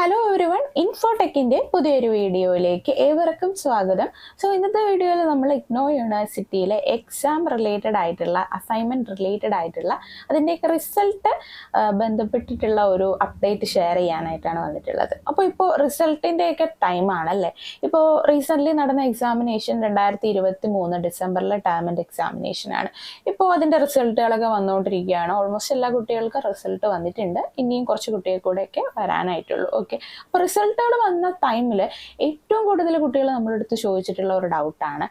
Hello everyone, ഇൻഫോടെക്കിൻ്റെ പുതിയൊരു വീഡിയോയിലേക്ക് ഏവർക്കും സ്വാഗതം. സോ ഇന്നത്തെ വീഡിയോയിൽ നമ്മൾ ഇഗ്നോ യൂണിവേഴ്സിറ്റിയിലെ എക്സാം റിലേറ്റഡ് ആയിട്ടുള്ള, അസൈൻമെൻറ്റ് റിലേറ്റഡ് ആയിട്ടുള്ള അതിൻ്റെയൊക്കെ റിസൾട്ട് ബന്ധപ്പെട്ടിട്ടുള്ള ഒരു അപ്ഡേറ്റ് ഷെയർ ചെയ്യാനായിട്ടാണ് വന്നിട്ടുള്ളത്. അപ്പോൾ ഇപ്പോൾ റിസൾട്ടിൻ്റെയൊക്കെ ടൈമാണല്ലേ. ഇപ്പോൾ റീസെൻ്റ്ലി നടന്ന എക്സാമിനേഷൻ 2023 ഡിസംബറിലെ ടേം ആൻഡ് എക്സാമിനേഷനാണ്. ഇപ്പോൾ അതിൻ്റെ റിസൾട്ടുകളൊക്കെ വന്നുകൊണ്ടിരിക്കുകയാണ്. ഓൾമോസ്റ്റ് എല്ലാ കുട്ടികൾക്കും റിസൾട്ട് വന്നിട്ടുണ്ട്. ഇനിയും കുറച്ച് കുട്ടികൾക്ക് കൂടെയൊക്കെ വരാനായിട്ടുള്ളൂ. ഓക്കെ, അപ്പോൾ റിസൾട്ടുകൾ വന്ന ടൈമിൽ ഏറ്റവും കൂടുതൽ കുട്ടികൾ നമ്മുടെ അടുത്ത് ചോദിച്ചിട്ടുള്ള ഒരു ഡൗട്ടാണ്,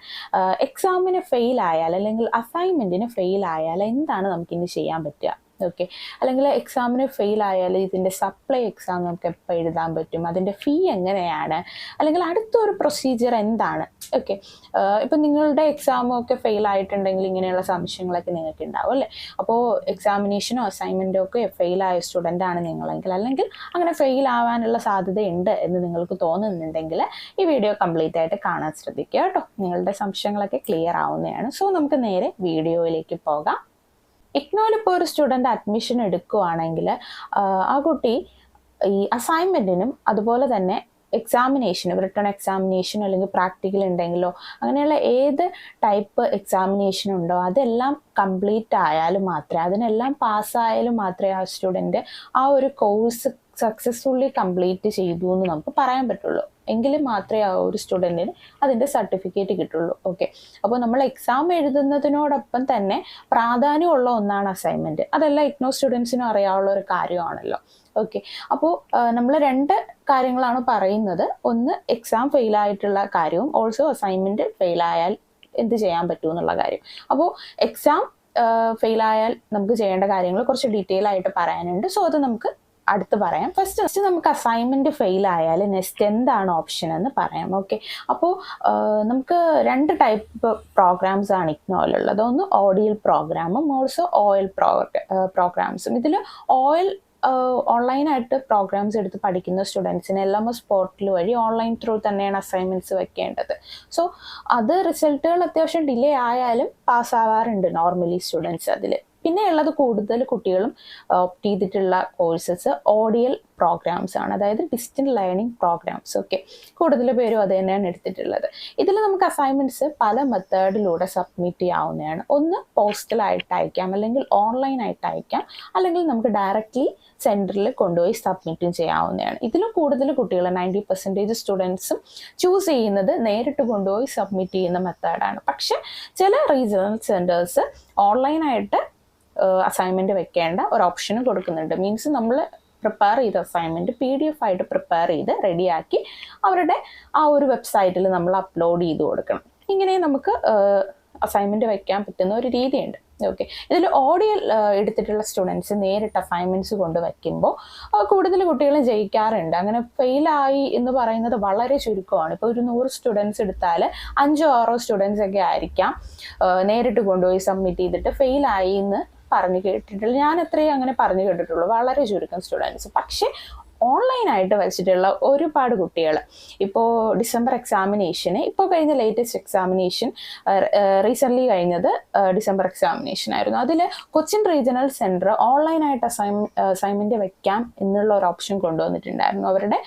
എക്സാമിന് ഫെയിൽ ആയാൽ അല്ലെങ്കിൽ അസൈൻമെൻറ്റിന് ഫെയിൽ ആയാൽ എന്താണ് നമുക്കിനി ചെയ്യാൻ പറ്റുക. ഓക്കെ, അല്ലെങ്കിൽ എക്സാമിന് ഫെയിൽ ആയാൽ ഇതിൻ്റെ സപ്ലൈ എക്സാം നമുക്ക് എപ്പോൾ എഴുതാൻ പറ്റും, അതിൻ്റെ ഫീ എങ്ങനെയാണ്, അല്ലെങ്കിൽ അടുത്തൊരു പ്രൊസീജിയർ എന്താണ്. ഓക്കെ, ഇപ്പം നിങ്ങളുടെ എക്സാമൊക്കെ ഫെയിൽ ആയിട്ടുണ്ടെങ്കിൽ ഇങ്ങനെയുള്ള സംശയങ്ങളൊക്കെ നിങ്ങൾക്ക് ഉണ്ടാവും അല്ലേ. അപ്പോൾ എക്സാമിനേഷനോ അസൈൻമെൻറ്റോ ഒക്കെ ഫെയിലായ സ്റ്റുഡൻ്റ് ആണ് നിങ്ങളെങ്കിൽ, അല്ലെങ്കിൽ അങ്ങനെ ഫെയിൽ ആവാനുള്ള സാധ്യതയുണ്ട് എന്ന് നിങ്ങൾക്ക് തോന്നുന്നുണ്ടെങ്കിൽ ഈ വീഡിയോ കംപ്ലീറ്റ് ആയിട്ട് കാണാൻ ശ്രദ്ധിക്കുക കേട്ടോ. നിങ്ങളുടെ സംശയങ്ങളൊക്കെ ക്ലിയർ ആവുന്നതാണ്. സോ നമുക്ക് നേരെ വീഡിയോയിലേക്ക് പോകാം. ഇഗ്നോയിൽ ഇപ്പോൾ ഒരു സ്റ്റുഡൻ്റ് അഡ്മിഷൻ എടുക്കുകയാണെങ്കിൽ ആ കുട്ടി ഈ അസൈൻമെൻറ്റിനും അതുപോലെ തന്നെ എക്സാമിനേഷനും, റിട്ടേൺ എക്സാമിനേഷനോ അല്ലെങ്കിൽ പ്രാക്ടിക്കൽ ഉണ്ടെങ്കിലോ അങ്ങനെയുള്ള ഏത് ടൈപ്പ് എക്സാമിനേഷൻ ഉണ്ടോ അതെല്ലാം കംപ്ലീറ്റ് ആയാലും മാത്രമേ, അതിനെല്ലാം പാസ്സായാലും മാത്രമേ ആ സ്റ്റുഡൻറ്റ് ആ ഒരു കോഴ്സ് സക്സസ്ഫുള്ളി കംപ്ലീറ്റ് ചെയ്തു എന്ന് നമുക്ക് പറയാൻ പറ്റുള്ളൂ. എങ്കിലും മാത്രമേ ആ ഒരു സ്റ്റുഡൻറ്റിന് അതിൻ്റെ സർട്ടിഫിക്കറ്റ് കിട്ടുള്ളൂ. ഓക്കെ, അപ്പോൾ നമ്മൾ എക്സാം എഴുതുന്നതിനോടൊപ്പം തന്നെ പ്രാധാന്യമുള്ള ഒന്നാണ് അസൈൻമെൻറ്റ്. അതെല്ലാം ഇഗ്നോ സ്റ്റുഡൻസിനും അറിയാവുന്ന ഒരു കാര്യമാണല്ലോ. ഓക്കെ, അപ്പോൾ നമ്മൾ രണ്ട് കാര്യങ്ങളാണ് പറയുന്നത്. ഒന്ന് എക്സാം ഫെയിലായിട്ടുള്ള കാര്യവും ഓൾസോ അസൈൻമെൻറ്റ് ഫെയിലായാൽ എന്ത് ചെയ്യാൻ പറ്റും എന്നുള്ള കാര്യം. അപ്പോൾ എക്സാം ഫെയിലായാൽ നമുക്ക് ചെയ്യേണ്ട കാര്യങ്ങൾ കുറച്ച് ഡീറ്റെയിൽ ആയിട്ട് പറയാനുണ്ട്. സോ അത് നമുക്ക് അടുത്ത് പറയാം. ഫസ്റ്റ് നമുക്ക് അസൈൻമെൻറ്റ് ഫെയിൽ ആയാൽ നെക്സ്റ്റ് എന്താണ് ഓപ്ഷൻ എന്ന് പറയാം. ഓക്കെ, അപ്പോൾ നമുക്ക് രണ്ട് ടൈപ്പ് പ്രോഗ്രാംസ് ആണ് ഇഗ്നോയിലുള്ളത്. ഒന്ന് ഓഡിയൽ പ്രോഗ്രാമും ഓൾസോ ഓയിൽ പ്രോഗ്രാംസും. ഇതിൽ ഓയിൽ ഓൺലൈനായിട്ട് പ്രോഗ്രാംസ് എടുത്ത് പഠിക്കുന്ന സ്റ്റുഡൻസിന് LMS പോർട്ടൽ വഴി ഓൺലൈൻ ത്രൂ തന്നെയാണ് അസൈൻമെൻറ്റ്സ് വെക്കേണ്ടത്. സോ അത് റിസൾട്ടുകൾ അത്യാവശ്യം ഡിലേ ആയാലും പാസ്സാവാറുണ്ട് നോർമലി സ്റ്റുഡൻസ് അതിൽ. പിന്നെ ഉള്ളത് കൂടുതൽ കുട്ടികളും ഓപ്റ്റ് ചെയ്തിട്ടുള്ള കോഴ്സസ് ഓഡിയൽ പ്രോഗ്രാംസ് ആണ്, അതായത് ഡിസ്റ്റൻസ് ലേണിംഗ് പ്രോഗ്രാംസ്. ഓക്കെ, കൂടുതൽ പേരും അത് തന്നെയാണ് എടുത്തിട്ടുള്ളത്. ഇതിൽ നമുക്ക് അസൈൻമെൻറ്റ്സ് പല മെത്തേഡിലൂടെ സബ്മിറ്റ് ചെയ്യാവുന്നതാണ്. ഒന്ന് പോസ്റ്റലായിട്ട് അയക്കാം, അല്ലെങ്കിൽ ഓൺലൈനായിട്ട് അയക്കാം, അല്ലെങ്കിൽ നമുക്ക് ഡയറക്റ്റ്ലി സെൻറ്ററിൽ കൊണ്ടുപോയി സബ്മിറ്റും ചെയ്യാവുന്നതാണ്. ഇതിലും കൂടുതൽ കുട്ടികൾ 90% സ്റ്റുഡൻസും ചൂസ് ചെയ്യുന്നത് നേരിട്ട് കൊണ്ടുപോയി സബ്മിറ്റ് ചെയ്യുന്ന മെത്തേഡാണ്. പക്ഷെ ചില റീജിയണൽ സെൻറ്റേഴ്സ് ഓൺലൈനായിട്ട് അസൈൻമെൻറ്റ് വെക്കേണ്ട ഒരു ഓപ്ഷനും കൊടുക്കുന്നുണ്ട്. മീൻസ് നമ്മൾ പ്രിപ്പയർ ചെയ്ത അസൈൻമെൻറ്റ് PDF ആയിട്ട് പ്രിപ്പയർ ചെയ്ത് റെഡിയാക്കി അവരുടെ ആ ഒരു വെബ്സൈറ്റിൽ നമ്മൾ അപ്ലോഡ് ചെയ്ത് കൊടുക്കണം. ഇങ്ങനെ നമുക്ക് അസൈൻമെൻറ്റ് വെക്കാൻ പറ്റുന്ന ഒരു രീതിയുണ്ട്. ഓക്കെ, ഇതിൽ ഓഡിയൽ എടുത്തിട്ടുള്ള സ്റ്റുഡൻസ് നേരിട്ട് അസൈൻമെൻറ്റ്സ് കൊണ്ട് വയ്ക്കുമ്പോൾ കൂടുതൽ കുട്ടികളും ജയിക്കാറുണ്ട്. അങ്ങനെ ഫെയിലായി എന്ന് പറയുന്നത് വളരെ ചുരുക്കമാണ്. ഇപ്പോൾ ഒരു 100 സ്റ്റുഡൻസ് എടുത്താൽ 5-6 സ്റ്റുഡൻസ് ഒക്കെ ആയിരിക്കാം നേരിട്ട് കൊണ്ടുപോയി സബ്മിറ്റ് ചെയ്തിട്ട് ഫെയിലായി എന്ന് പറഞ്ഞു കേട്ടിട്ടുള്ളൂ. ഞാൻ എത്രയും അങ്ങനെ പറഞ്ഞു കേട്ടിട്ടുള്ളൂ, വളരെ ചുരുക്കം സ്റ്റുഡൻസ്. പക്ഷേ ഓൺലൈനായിട്ട് വെച്ചിട്ടുള്ള ഒരുപാട് കുട്ടികൾ ഇപ്പോൾ ഡിസംബർ എക്സാമിനേഷന്, ഇപ്പോൾ കഴിഞ്ഞ ലേറ്റസ്റ്റ് എക്സാമിനേഷൻ റീസെൻ്റ്ലി കഴിഞ്ഞത് ഡിസംബർ എക്സാമിനേഷൻ ആയിരുന്നു. അതിൽ കൊച്ചിൻ റീജിയണൽ സെൻറ്റർ ഓൺലൈനായിട്ട് അസൈൻമെൻറ്റ് വെക്കാം എന്നുള്ള ഒരു ഓപ്ഷൻ കൊണ്ടുവന്നിട്ടുണ്ടായിരുന്നു. അവരുടെ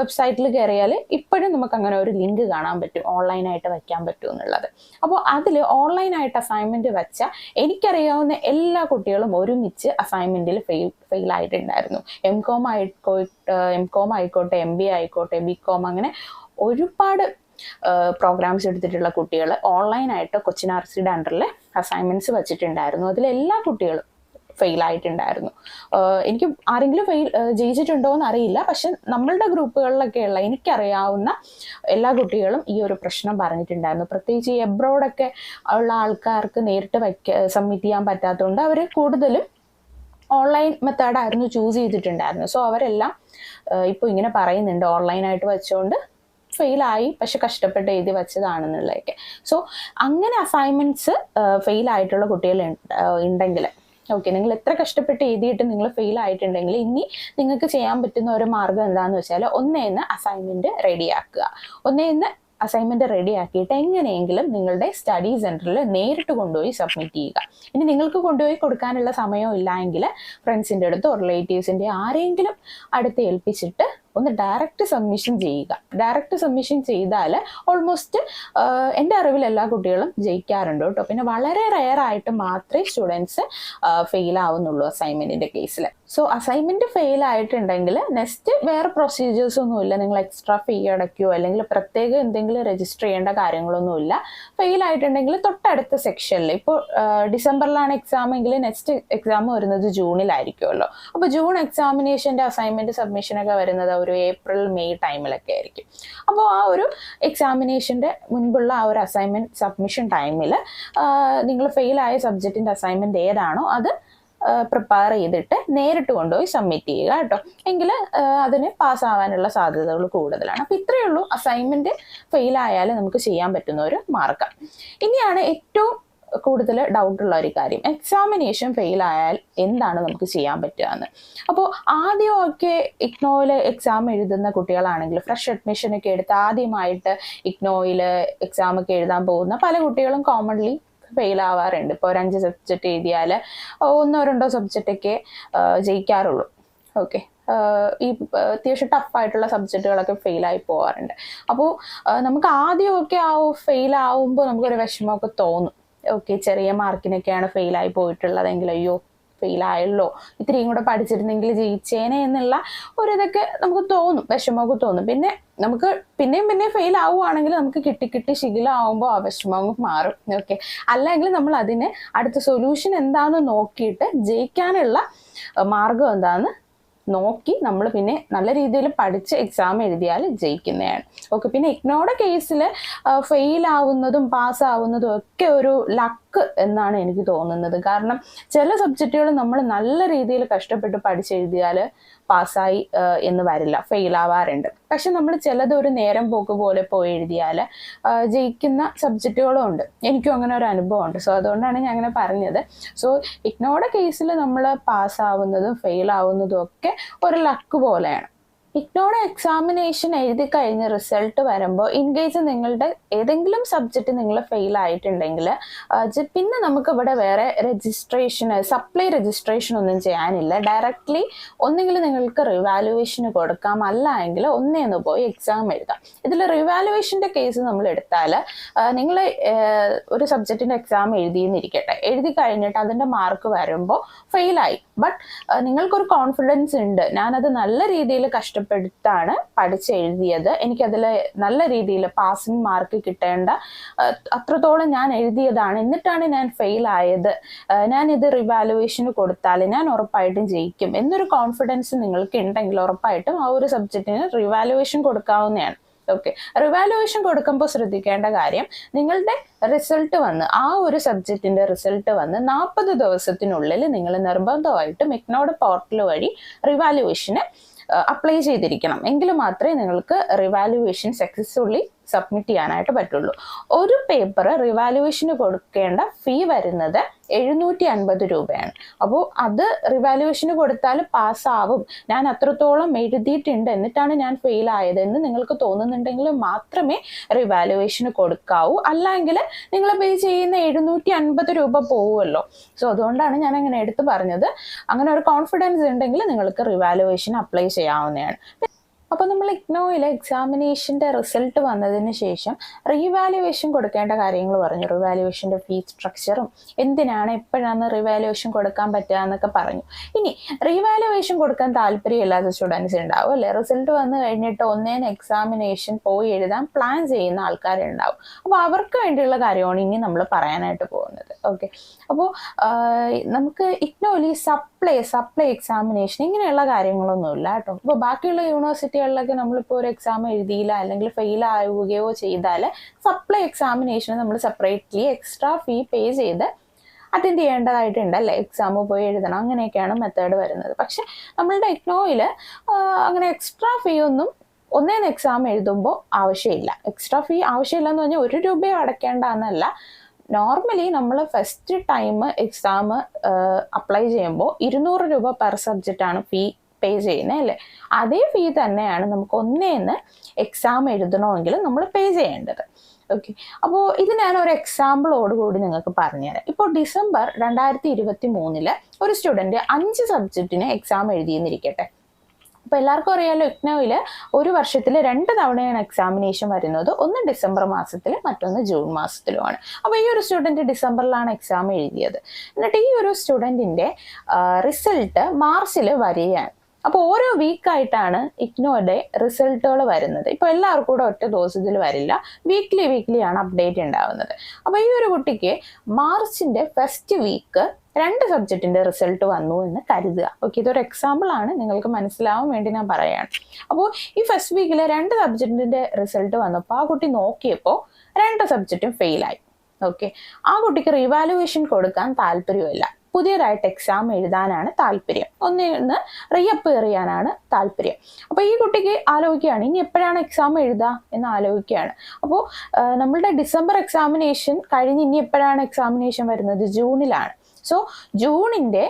വെബ്സൈറ്റിൽ കയറിയാൽ ഇപ്പോഴും നമുക്ക് അങ്ങനെ ഒരു ലിങ്ക് കാണാൻ പറ്റും, ഓൺലൈനായിട്ട് വെക്കാൻ പറ്റും എന്നുള്ളത്. അപ്പോൾ അതിൽ ഓൺലൈനായിട്ട് അസൈൻമെൻറ്റ് വെച്ച എനിക്കറിയാവുന്ന എല്ലാ കുട്ടികളും ഒരുമിച്ച് അസൈൻമെൻറ്റിൽ ഫെയിലായിട്ടുണ്ടായിരുന്നു. എം.കോം ആയിക്കോട്ടെ, MBA ആയിക്കോട്ടെ, BCom, അങ്ങനെ ഒരുപാട് പ്രോഗ്രാംസ് എടുത്തിട്ടുള്ള കുട്ടികൾ ഓൺലൈനായിട്ട് കൊച്ചിൻ RCയുടെ അണ്ടറിൽ അസൈൻമെൻറ്റ്സ് വെച്ചിട്ടുണ്ടായിരുന്നു. അതിലെല്ലാ കുട്ടികളും ഫെയിലായിട്ടുണ്ടായിരുന്നു. എനിക്ക് ആരെങ്കിലും ജയിച്ചിട്ടുണ്ടോ എന്ന് അറിയില്ല, പക്ഷെ നമ്മളുടെ ഗ്രൂപ്പുകളിലൊക്കെയുള്ള എനിക്കറിയാവുന്ന എല്ലാ കുട്ടികളും ഈ ഒരു പ്രശ്നം പറഞ്ഞിട്ടുണ്ടായിരുന്നു. പ്രത്യേകിച്ച് ഈ എബ്രോഡൊക്കെ ഉള്ള ആൾക്കാർക്ക് നേരിട്ട് സബ്മിറ്റ് ചെയ്യാൻ പറ്റാത്തതുകൊണ്ട് അവർ കൂടുതലും ഓൺലൈൻ മെത്തേഡായിരുന്നു ചൂസ് ചെയ്തിട്ടുണ്ടായിരുന്നു. സോ അവരെല്ലാം ഇപ്പോൾ ഇങ്ങനെ പറയുന്നുണ്ട്, ഓൺലൈനായിട്ട് വെച്ചുകൊണ്ട് ഫെയിലായി പക്ഷെ കഷ്ടപ്പെട്ട് എഴുതി വെച്ചതാണെന്നുള്ളതൊക്കെ. സോ അങ്ങനെ അസൈൻമെൻറ്റ്സ് ഫെയിലായിട്ടുള്ള കുട്ടികൾ ഉണ്ടെങ്കിൽ, ഓക്കെ, നിങ്ങൾ എത്ര കഷ്ടപ്പെട്ട് എഴുതിയിട്ട് നിങ്ങൾ ഫെയിൽ ആയിട്ടുണ്ടെങ്കിൽ ഇനി നിങ്ങൾക്ക് ചെയ്യാൻ പറ്റുന്ന ഒരു മാർഗ്ഗം എന്താണെന്ന് വെച്ചാൽ, ഒന്നേന്ന് അസൈൻമെൻറ്റ് റെഡിയാക്കുക. ഒന്നേന്ന് അസൈൻമെൻറ്റ് റെഡിയാക്കിയിട്ട് എങ്ങനെയെങ്കിലും നിങ്ങളുടെ സ്റ്റഡി സെൻറ്ററിൽ നേരിട്ട് കൊണ്ടുപോയി സബ്മിറ്റ് ചെയ്യുക. ഇനി നിങ്ങൾക്ക് കൊണ്ടുപോയി കൊടുക്കാനുള്ള സമയം ഇല്ല എങ്കിൽ ഫ്രണ്ട്സിൻ്റെ അടുത്തോ റിലേറ്റീവ്സിൻ്റെ ആരെങ്കിലും അടുത്ത് ഏൽപ്പിച്ചിട്ട് ഒന്ന് ഡയറക്റ്റ് സബ്മിഷൻ ചെയ്യുക. ഡയറക്റ്റ് സബ്മിഷൻ ചെയ്താൽ ഓൾമോസ്റ്റ് എൻ്റെ അറിവിൽ എല്ലാ കുട്ടികളും ജയിക്കാറുണ്ട് കേട്ടോ. പിന്നെ വളരെ റെയർ ആയിട്ട് മാത്രമേ സ്റ്റുഡൻസ് ഫെയിൽ ആവുന്നുള്ളൂ അസൈൻമെന്റിന്റെ കേസിൽ. സോ അസൈൻമെന്റ് ഫെയിൽ ആയിട്ടുണ്ടെങ്കിൽ നെക്സ്റ്റ് വേറെ പ്രൊസീജിയേഴ്സ് ഒന്നുമില്ല. നിങ്ങൾ എക്സ്ട്രാ ഫീ അടയ്ക്കുകയോ അല്ലെങ്കിൽ പ്രത്യേകം എന്തെങ്കിലും രജിസ്റ്റർ ചെയ്യേണ്ട കാര്യങ്ങളൊന്നുമില്ല. ഫെയിൽ ആയിട്ടുണ്ടെങ്കിൽ തൊട്ടടുത്ത സെക്ഷനിൽ, ഇപ്പോൾ ഡിസംബറിലാണ് എക്സാം എങ്കിൽ നെക്സ്റ്റ് എക്സാം വരുന്നത് ജൂണിലായിരിക്കുമല്ലോ. അപ്പോൾ ജൂൺ എക്സാമിനേഷൻ്റെ അസൈൻമെന്റ് സബ്മിഷനൊക്കെ വരുന്നത് ഒരു ഏപ്രിൽ മെയ് ടൈമിലൊക്കെ ആയിരിക്കും. അപ്പോൾ ആ ഒരു എക്സാമിനേഷൻ്റെ മുൻപുള്ള ആ ഒരു അസൈൻമെന്റ് സബ്മിഷൻ ടൈമിൽ നിങ്ങൾ ഫെയിൽ ആയ സബ്ജക്റ്റിൻ്റെ അസൈൻമെന്റ് ഏതാണോ അത് പ്രിപ്പയർ ചെയ്തിട്ട് നേരിട്ട് കൊണ്ടുപോയി സബ്മിറ്റ് ചെയ്യുക കേട്ടോ. എങ്കിൽ അതിന് പാസ്സാവാനുള്ള സാധ്യതകൾ കൂടുതലാണ്. അപ്പോൾ ഇത്രയേ ഉള്ളൂ അസൈൻമെന്റ് ഫെയിൽ ആയാൽ നമുക്ക് ചെയ്യാൻ പറ്റുന്ന ഒരു മാർഗം. ഇനിയാണ് ഏറ്റവും കൂടുതൽ ഡൗട്ടുള്ള ഒരു കാര്യം, എക്സാമിനേഷൻ ഫെയിൽ ആയാൽ എന്താണ് നമുക്ക് ചെയ്യാൻ പറ്റുക എന്ന്. അപ്പോൾ ആദ്യമൊക്കെ ഇഗ്നോയിൽ എക്സാം എഴുതുന്ന കുട്ടികളാണെങ്കിൽ, ഫ്രഷ് അഡ്മിഷനൊക്കെ എടുത്ത് ആദ്യമായിട്ട് ഇഗ്നോയിൽ എക്സാം ഒക്കെ എഴുതാൻ പോകുന്ന പല കുട്ടികളും കോമൺലി ഫെയിൽ ആവാറുണ്ട്. ഇപ്പോൾ ഒരു 5 സബ്ജക്റ്റ് എഴുതിയാൽ 1-2 സബ്ജക്റ്റൊക്കെ ജയിക്കാറുള്ളൂ. ഓക്കെ, ഈ അത്യാവശ്യം ടഫായിട്ടുള്ള സബ്ജക്റ്റുകളൊക്കെ ഫെയിലായി പോകാറുണ്ട്. അപ്പോൾ നമുക്ക് ആദ്യമൊക്കെ ഫെയിൽ ആവുമ്പോൾ നമുക്കൊരു വിഷമമൊക്കെ തോന്നും. ഓക്കെ, ചെറിയ മാർക്കിനൊക്കെയാണ് ഫെയിലായി പോയിട്ടുള്ളതെങ്കിൽ അയ്യോ ഫെയിലായല്ലോ, ഇത്രയും കൂടെ പഠിച്ചിരുന്നെങ്കിൽ ജയിച്ചേനെ എന്നുള്ള ഒരിതൊക്കെ നമുക്ക് തോന്നും, വിഷമമൊക്കെ തോന്നും. പിന്നെ നമുക്ക് പിന്നെയും ഫെയിൽ ആവുകയാണെങ്കിൽ നമുക്ക് കിട്ടി ശീലമാകുമ്പോൾ ആ വിഷമം മാറും. ഓക്കെ, അല്ലെങ്കിൽ നമ്മൾ അതിന് അടുത്ത സൊല്യൂഷൻ എന്താണെന്ന് നോക്കിയിട്ട് ജയിക്കാനുള്ള മാർഗം എന്താണെന്ന് നോക്കി നമ്മൾ പിന്നെ നല്ല രീതിയിൽ പഠിച്ച് എക്സാം എഴുതിയാൽ ജയിക്കുന്നതാണ്. ഓക്കെ, പിന്നെ ഇഗ്നോയുടെ കേസിൽ ഫെയിൽ ആവുന്നതും പാസ്സാവുന്നതും ഒക്കെ ഒരു ലക്ക് എന്നാണ് എനിക്ക് തോന്നുന്നത്. കാരണം ചില സബ്ജക്റ്റുകൾ നമ്മൾ നല്ല രീതിയിൽ കഷ്ടപ്പെട്ട് പഠിച്ചെഴുതിയാൽ പാസ്സായി എന്ന് വരില്ല, ഫെയിൽ ആവാറുണ്ട്. പക്ഷെ നമ്മൾ ചിലത് ഒരു നേരം പോക്ക് പോലെ പോയി എഴുതിയാൽ ജയിക്കുന്ന സബ്ജക്റ്റുകളും ഉണ്ട്. എനിക്കും അങ്ങനെ ഒരു അനുഭവമുണ്ട്. സോ അതുകൊണ്ടാണ് ഞാൻ അങ്ങനെ പറഞ്ഞത്. സോ ഇഗ്നോയുടെ കേസിൽ നമ്മൾ പാസ്സാവുന്നതും ഫെയിൽ ആവുന്നതും ഒക്കെ ഒരു ലക്ക് പോലെയാണ്. ഇഗ്നോയുടെ എക്സാമിനേഷൻ എഴുതി കഴിഞ്ഞ് റിസൾട്ട് വരുമ്പോൾ ഇൻ കേസ് നിങ്ങളുടെ ഏതെങ്കിലും സബ്ജക്റ്റ് നിങ്ങൾ ഫെയിൽ ആയിട്ടുണ്ടെങ്കിൽ പിന്നെ നമുക്ക് ഇവിടെ വേറെ സപ്ലൈ രജിസ്ട്രേഷൻ ഒന്നും ചെയ്യാനില്ല. ഡയറക്റ്റ്ലി ഒന്നെങ്കിൽ നിങ്ങൾക്ക് റിവാലുവേഷന് കൊടുക്കാം, അല്ല എങ്കിൽ ഒന്നേന്ന് പോയി എക്സാം എഴുതാം. ഇതിൽ റിവാലുവേഷൻ്റെ കേസ് നമ്മൾ എടുത്താൽ നിങ്ങൾ ഒരു സബ്ജക്റ്റിൻ്റെ എക്സാം എഴുതിയെന്നിരിക്കട്ടെ, എഴുതി കഴിഞ്ഞിട്ട് അതിൻ്റെ മാർക്ക് വരുമ്പോൾ ഫെയിലായി, ബട്ട് നിങ്ങൾക്കൊരു കോൺഫിഡൻസ് ഉണ്ട്, ഞാനത് നല്ല രീതിയിൽ കഷ്ടപ്പെടുത്താണ് പഠിച്ചെഴുതിയത്, എനിക്കതിൽ നല്ല രീതിയിൽ പാസിംഗ് മാർക്ക് കിട്ടേണ്ട അത്രത്തോളം ഞാൻ എഴുതിയതാണ്, എന്നിട്ടാണ് ഞാൻ ഫെയിൽ ആയത്, ഞാനിത് റിവാലുവേഷന് കൊടുത്താൽ ഞാൻ ഉറപ്പായിട്ടും ജയിക്കും എന്നൊരു കോൺഫിഡൻസ് നിങ്ങൾക്ക് ഉണ്ടെങ്കിൽ ഉറപ്പായിട്ടും ആ ഒരു സബ്ജക്റ്റിന് റിവാലുവേഷൻ കൊടുക്കാവുന്നതാണ്. ഓക്കെ, റിവാലുവേഷൻ കൊടുക്കുമ്പോൾ ശ്രദ്ധിക്കേണ്ട കാര്യം, നിങ്ങളുടെ റിസൾട്ട് വന്ന് ആ ഒരു സബ്ജക്റ്റിന്റെ റിസൾട്ട് വന്ന് 40 ദിവസത്തിനുള്ളിൽ നിങ്ങൾ നിർബന്ധമായിട്ടും ഇഗ്നോയുടെ പോർട്ടൽ വഴി റിവാലുവേഷന് അപ്ലൈ ചെയ്തിരിക്കണം. എങ്കിൽ മാത്രമേ നിങ്ങൾക്ക് റിവാലുവേഷൻ സക്സസ്ഫുള്ളി സബ്മിറ്റ് ചെയ്യാനായിട്ട് പറ്റുള്ളൂ. ഒരു പേപ്പർ റിവാലുവേഷന് കൊടുക്കേണ്ട ഫീ വരുന്നത് 750 രൂപയാണ്. അപ്പോൾ അത് റിവാലുവേഷന് കൊടുത്താൽ പാസ്സാവും, ഞാൻ അത്രത്തോളം എഴുതിയിട്ടുണ്ട് എന്നിട്ടാണ് ഞാൻ ഫെയിൽ ആയതെന്ന് നിങ്ങൾക്ക് തോന്നുന്നുണ്ടെങ്കിൽ മാത്രമേ റിവാലുവേഷന് കൊടുക്കാവൂ. അല്ലെങ്കിൽ നിങ്ങൾ പേ ചെയ്യുന്ന 750 രൂപ പോവുമല്ലോ. സോ അതുകൊണ്ടാണ് ഞാൻ അങ്ങനെ എടുത്തു പറഞ്ഞത്. അങ്ങനെ ഒരു കോൺഫിഡൻസ് ഉണ്ടെങ്കിൽ നിങ്ങൾക്ക് റിവാലുവേഷൻ അപ്ലൈ ചെയ്യാവുന്നതാണ്. അപ്പോൾ നമ്മൾ ഇഗ്നോയിലെ എക്സാമിനേഷൻ്റെ റിസൾട്ട് വന്നതിന് ശേഷം റീവാലുവേഷൻ കൊടുക്കേണ്ട കാര്യങ്ങൾ പറഞ്ഞു. റിവാലുവേഷൻ്റെ ഫീസ് സ്ട്രക്ചറും എന്തിനാണ് എപ്പോഴാണ് റിവാലുവേഷൻ കൊടുക്കാൻ പറ്റുക എന്നൊക്കെ പറഞ്ഞു. ഇനി റീവാലുവേഷൻ കൊടുക്കാൻ താല്പര്യമില്ലാത്ത സ്റ്റുഡൻസ് ഉണ്ടാവും അല്ലേ, റിസൾട്ട് വന്നു കഴിഞ്ഞിട്ട് ഒന്നേന്ന് എക്സാമിനേഷൻ പോയി എഴുതാൻ പ്ലാൻ ചെയ്യുന്ന ആൾക്കാരുണ്ടാവും. അപ്പോൾ അവർക്ക് വേണ്ടിയുള്ള കാര്യമാണ് ഇനി നമ്മൾ പറയാനായിട്ട് പോകുന്നത്. ഓക്കെ, അപ്പോൾ നമുക്ക് ഇഗ്നോയിൽ സപ്ലൈ എക്സാമിനേഷൻ ഇങ്ങനെയുള്ള കാര്യങ്ങളൊന്നുമില്ല കേട്ടോ. അപ്പോൾ ബാക്കിയുള്ള യൂണിവേഴ്സിറ്റികളിലൊക്കെ നമ്മളിപ്പോൾ ഒരു എക്സാം എഴുതിയില്ല അല്ലെങ്കിൽ ഫെയിൽ ആവുകയോ ചെയ്താൽ സപ്ലൈ എക്സാമിനേഷന് നമ്മൾ സെപ്പറേറ്റ്ലി എക്സ്ട്രാ ഫീ പേ ചെയ്ത് അറ്റൻഡ് ചെയ്യേണ്ടതായിട്ടുണ്ട് അല്ലേ, എക്സാം പോയി എഴുതണം, അങ്ങനെയൊക്കെയാണ് മെത്തേഡ് വരുന്നത്. പക്ഷെ നമ്മളുടെ ഇഗ്നോയിൽ അങ്ങനെ എക്സ്ട്രാ ഫീ ഒന്നും ഒന്നേന്ന് എക്സാം എഴുതുമ്പോൾ ആവശ്യമില്ല. എക്സ്ട്രാ ഫീ ആവശ്യമില്ല എന്ന് പറഞ്ഞാൽ 1 രൂപയോ അടയ്ക്കേണ്ടെന്നല്ല. നോർമലി നമ്മൾ ഫസ്റ്റ് ടൈം എക്സാം അപ്ലൈ ചെയ്യുമ്പോൾ 200 രൂപ പെർ സബ്ജക്റ്റാണ് ഫീ പേ ചെയ്യുന്നത് അല്ലേ. അതേ ഫീ തന്നെയാണ് നമുക്ക് ഒന്നേന്ന് എക്സാം എഴുതണമെങ്കിൽ നമ്മൾ പേ ചെയ്യേണ്ടത്. ഓക്കെ, അപ്പോൾ ഇത് ഞാനൊരു എക്സാമ്പിളോടുകൂടി നിങ്ങൾക്ക് പറഞ്ഞുതരാം. ഇപ്പോൾ ഡിസംബർ 2023 ഒരു സ്റ്റുഡൻറ്റ് 5 സബ്ജക്റ്റിന് എക്സാം എഴുതിയെന്നിരിക്കട്ടെ. അപ്പോൾ എല്ലാവർക്കും അറിയാലോ, ഇഗ്നോയിൽ ഒരു വർഷത്തിൽ 2 തവണയാണ് എക്സാമിനേഷൻ വരുന്നത്. ഒന്ന് ഡിസംബർ മാസത്തിൽ, മറ്റൊന്ന് ജൂൺ മാസത്തിലുമാണ്. അപ്പോൾ ഈ ഒരു സ്റ്റുഡൻറ്റ് ഡിസംബറിലാണ് എക്സാം എഴുതിയത്. എന്നിട്ട് ഈ ഒരു സ്റ്റുഡൻറ്റിൻ്റെ റിസൾട്ട് മാർച്ചിൽ വരികയാണ്. അപ്പോൾ ഓരോ വീക്കായിട്ടാണ് ഇഗ്നോയുടെ റിസൾട്ടുകൾ വരുന്നത്. ഇപ്പോൾ എല്ലാവർക്കും കൂടെ ഒറ്റ ദിവസത്തിൽ വരില്ല, വീക്ക്ലി ആണ് അപ്ഡേറ്റ് ഉണ്ടാവുന്നത്. അപ്പോൾ ഈ ഒരു കുട്ടിക്ക് മാർച്ചിൻ്റെ ഫസ്റ്റ് വീക്ക് 2 സബ്ജക്റ്റിൻ്റെ റിസൾട്ട് വന്നു എന്ന് കരുതുക. ഓക്കെ, ഇതൊരു എക്സാമ്പിൾ ആണ്, നിങ്ങൾക്ക് മനസ്സിലാവാൻ വേണ്ടി ഞാൻ പറയുകയാണ്. അപ്പോൾ ഈ ഫസ്റ്റ് വീക്കിൽ 2 സബ്ജക്റ്റിൻ്റെ റിസൾട്ട് വന്നപ്പോൾ ആ കുട്ടി നോക്കിയപ്പോൾ 2 സബ്ജക്റ്റും ഫെയിലായി. ഓക്കെ, ആ കുട്ടിക്ക് റീവാലുവേഷൻ കൊടുക്കാൻ താല്പര്യമില്ല, പുതിയതായിട്ട് എക്സാം എഴുതാനാണ് താല്പര്യം, ഒന്ന് റീഅപ്പിയർ ചെയ്യാനാണ് താല്പര്യം. അപ്പോൾ ഈ കുട്ടിക്ക് ആലോചിക്കുകയാണ് ഇനി എപ്പോഴാണ് എക്സാം എഴുതുക എന്ന് ആലോചിക്കുകയാണ്. അപ്പോൾ നമ്മളുടെ ഡിസംബർ എക്സാമിനേഷൻ കഴിഞ്ഞ് ഇനി എപ്പോഴാണ് എക്സാമിനേഷൻ വരുന്നത്? ജൂണിലാണ്. സോ ജൂണിൻ്റെ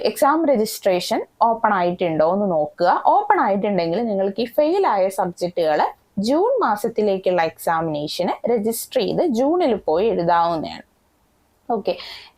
എക്സാം രജിസ്ട്രേഷൻ ഓപ്പൺ ആയിട്ടുണ്ടോ എന്ന് നോക്കുക. ഓപ്പൺ ആയിട്ടുണ്ടെങ്കിൽ നിങ്ങൾക്ക് ഈ ഫെയിലായ സബ്ജക്റ്റുകൾ ജൂൺ മാസത്തിലേക്കുള്ള എക്സാമിനേഷന് രജിസ്റ്റർ ചെയ്ത് ജൂണിൽ പോയി എഴുതാവുന്നതാണ്. ഓക്കെ,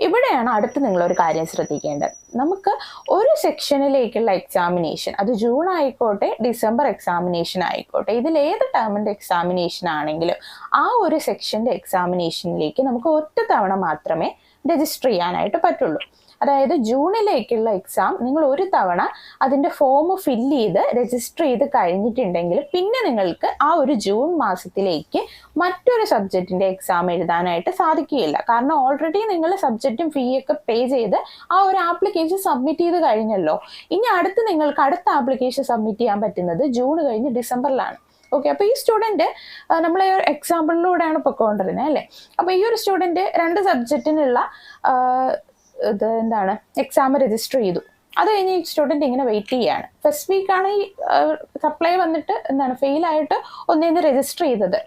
ഇവിടെയാണ് അടുത്ത് നിങ്ങളൊരു കാര്യം ശ്രദ്ധിക്കേണ്ടത്. നമുക്ക് ഒരു സെക്ഷനിലേക്കുള്ള എക്സാമിനേഷൻ, അത് ജൂൺ ആയിക്കോട്ടെ ഡിസംബർ എക്സാമിനേഷൻ ആയിക്കോട്ടെ, ഇതിലേത് ടേമിൻ്റെ എക്സാമിനേഷൻ ആണെങ്കിലും ആ ഒരു സെക്ഷൻ്റെ എക്സാമിനേഷനിലേക്ക് നമുക്ക് ഒറ്റ തവണ മാത്രമേ രജിസ്റ്റർ ചെയ്യാനായിട്ട് പറ്റുള്ളൂ. അതായത് ജൂണിലേക്കുള്ള എക്സാം നിങ്ങൾ ഒരു തവണ അതിൻ്റെ ഫോം ഫില്ല് ചെയ്ത് രജിസ്റ്റർ ചെയ്ത് കഴിഞ്ഞിട്ടുണ്ടെങ്കിൽ പിന്നെ നിങ്ങൾക്ക് ആ ഒരു ജൂൺ മാസത്തിലേക്ക് മറ്റൊരു സബ്ജക്റ്റിൻ്റെ എക്സാം എഴുതാനായിട്ട് സാധിക്കുകയില്ല. കാരണം ഓൾറെഡി നിങ്ങൾ സബ്ജക്റ്റും ഫീയൊക്കെ പേ ചെയ്ത് ആ ഒരു ആപ്ലിക്കേഷൻ സബ്മിറ്റ് ചെയ്ത് കഴിഞ്ഞല്ലോ. ഇനി നിങ്ങൾക്ക് അടുത്ത ആപ്ലിക്കേഷൻ സബ്മിറ്റ് ചെയ്യാൻ പറ്റുന്നത് ജൂൺ കഴിഞ്ഞ് ഡിസംബറിലാണ്. ഓക്കെ, അപ്പോൾ ഈ സ്റ്റുഡൻറ്റ് നമ്മളെ എക്സാമ്പിളിലൂടെയാണ് പൊയ്ക്കൊണ്ടിരുന്നത് അല്ലേ. അപ്പോൾ ഈ ഒരു സ്റ്റുഡൻറ്റ് 2 സബ്ജക്റ്റിനുള്ള എക്സാം രജിസ്റ്റർ ചെയ്തു. അത് കഴിഞ്ഞ് ഈ സ്റ്റുഡൻറ്റ് ഇങ്ങനെ വെയിറ്റ് ചെയ്യാണ്. ഫസ്റ്റ് വീക്കാണ് ഈ സപ്ലൈ വന്നിട്ട് ഫെയിലായിട്ട് ഒന്നേന്ന് രജിസ്റ്റർ ചെയ്തത്.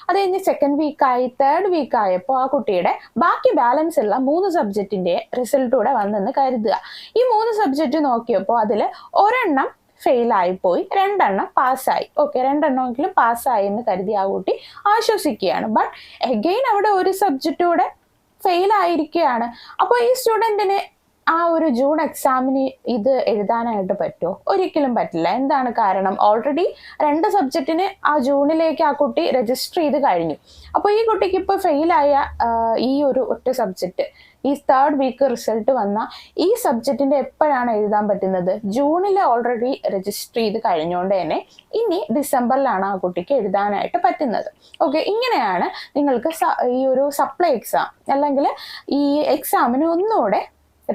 അത് കഴിഞ്ഞ് സെക്കൻഡ് വീക്കായി, തേർഡ് വീക്കായപ്പോൾ ആ കുട്ടിയുടെ ബാക്കി ബാലൻസ് ഉള്ള 3 സബ്ജക്റ്റിൻ്റെ റിസൾട്ട് കൂടെ വന്നെന്ന് കരുതുക. ഈ 3 സബ്ജക്റ്റ് നോക്കിയപ്പോൾ അതിൽ ഒരെണ്ണം ഫെയിലായിപ്പോയി, 2 പാസ്സായി. ഓക്കെ, 2 പാസ്സായി എന്ന് കരുതി ആ കുട്ടി ആശ്വസിക്കുകയാണ്. ബട്ട് എഗെയിൻ അവിടെ ഒരു സബ്ജക്റ്റ് കൂടെ ഫെയിലായിരിക്കുകയാണ്. അപ്പോൾ ഈ സ്റ്റുഡൻറ്റിന് ആ ഒരു ജൂൺ എക്സാമിന് ഇത് എഴുതാനായിട്ട് പറ്റുമോ? ഒരിക്കലും പറ്റില്ല. എന്താണ് കാരണം? ഓൾറെഡി 2 സബ്ജക്റ്റിന് ആ ജൂണിലേക്ക് ആ കുട്ടി രജിസ്റ്റർ ചെയ്ത് കഴിഞ്ഞു. അപ്പോൾ ഈ കുട്ടിക്ക് ഇപ്പോൾ ഫെയിലായ ഈ ഒരു ഒറ്റ സബ്ജക്റ്റ്, ഈ തേർഡ് വീക്ക് റിസൾട്ട് വന്ന ഈ സബ്ജക്റ്റിൻ്റെ എപ്പോഴാണ് എഴുതാൻ പറ്റുന്നത്? ജൂണിൽ ഓൾറെഡി രജിസ്റ്റർ ചെയ്ത് കഴിഞ്ഞുകൊണ്ട് തന്നെ ഇനി ഡിസംബറിലാണ് ആ കുട്ടിക്ക് എഴുതാനായിട്ട് പറ്റുന്നത്. ഓക്കെ, ഇങ്ങനെയാണ് നിങ്ങൾക്ക് ഈ ഒരു സപ്ലൈ എക്സാം അല്ലെങ്കിൽ ഈ എക്സാമിന് ഒന്നുകൂടെ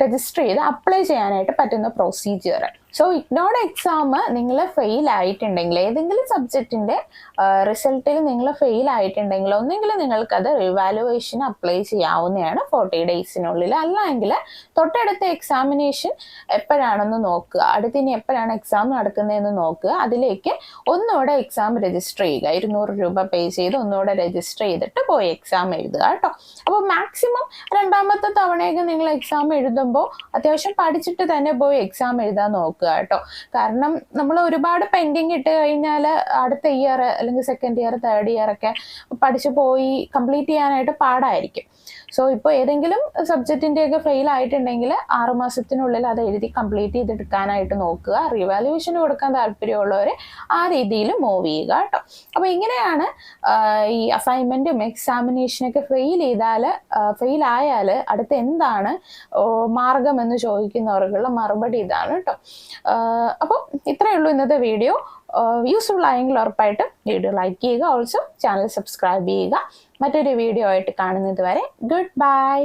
രജിസ്റ്റർ ചെയ്ത് അപ്ലൈ ചെയ്യാനായിട്ട് പറ്റുന്ന പ്രൊസീജിയർ. സോ ഇഗ്നോയുടെ എക്സാം നിങ്ങൾ ഫെയിൽ ആയിട്ടുണ്ടെങ്കിൽ, ഏതെങ്കിലും സബ്ജക്റ്റിൻ്റെ റിസൾട്ടിൽ നിങ്ങൾ ഫെയിൽ ആയിട്ടുണ്ടെങ്കിൽ ഒന്നെങ്കിൽ നിങ്ങൾക്കത് റിവാലുവേഷൻ അപ്ലൈ ചെയ്യാവുന്നതാണ് 40 ഡേയ്സിനുള്ളിൽ. അല്ലെങ്കിൽ തൊട്ടടുത്ത എക്സാമിനേഷൻ എപ്പോഴാണെന്ന് നോക്കുക, അടുത്തിനി എപ്പോഴാണ് എക്സാം നടക്കുന്നതെന്ന് നോക്കുക, അതിലേക്ക് ഒന്നുകൂടെ എക്സാം രജിസ്റ്റർ ചെയ്യുക. 200 രൂപ പേ ചെയ്ത് ഒന്നുകൂടെ രജിസ്റ്റർ ചെയ്തിട്ട് പോയി എക്സാം എഴുതുക കേട്ടോ. അപ്പോൾ മാക്സിമം 2ാമത്തെ തവണയൊക്കെ നിങ്ങൾ എക്സാം എഴുതുമ്പോൾ അത്യാവശ്യം പഠിച്ചിട്ട് തന്നെ പോയി എക്സാം എഴുതാൻ നോക്കുക കേട്ടോ. കാരണം നമ്മൾ ഒരുപാട് പെൻഡിങ് ഇട്ട് കഴിഞ്ഞാൽ അടുത്ത ഇയർ അല്ലെങ്കിൽ സെക്കൻഡ് ഇയർ, തേർഡ് ഇയർ ഒക്കെ പഠിച്ചു പോയി കംപ്ലീറ്റ് ചെയ്യാനായിട്ട് പാടായിരിക്കും. സോ ഇപ്പോൾ ഏതെങ്കിലും സബ്ജക്റ്റിൻ്റെയൊക്കെ ഫെയിൽ ആയിട്ടുണ്ടെങ്കിൽ 6 മാസത്തിനുള്ളിൽ അത് എഴുതി കംപ്ലീറ്റ് ചെയ്തെടുക്കാനായിട്ട് നോക്കുക. റിവാലുവേഷൻ കൊടുക്കാൻ താല്പര്യമുള്ളവർ ആ രീതിയിൽ മൂവ് ചെയ്യുക കേട്ടോ. അപ്പോൾ ഇങ്ങനെയാണ് ഈ അസൈൻമെൻറ്റും എക്സാമിനേഷനൊക്കെ ഫെയിൽ ആയാൽ അടുത്ത് എന്താണ് മാർഗം എന്ന് ചോദിക്കുന്നവർക്കുള്ള മറുപടി ഇതാണ് കേട്ടോ. അപ്പോൾ ഇത്രയേ ഉള്ളൂ ഇന്നത്തെ വീഡിയോ. യൂസ്ഫുൾ ആയെങ്കിൽ ഉറപ്പായിട്ടും വീഡിയോ ലൈക്ക് ചെയ്യുക, ഓൾസോ ചാനൽ സബ്സ്ക്രൈബ് ചെയ്യുക. മറ്റൊരു വീഡിയോ ആയിട്ട് കാണുന്നത് വരെ ഗുഡ് ബൈ.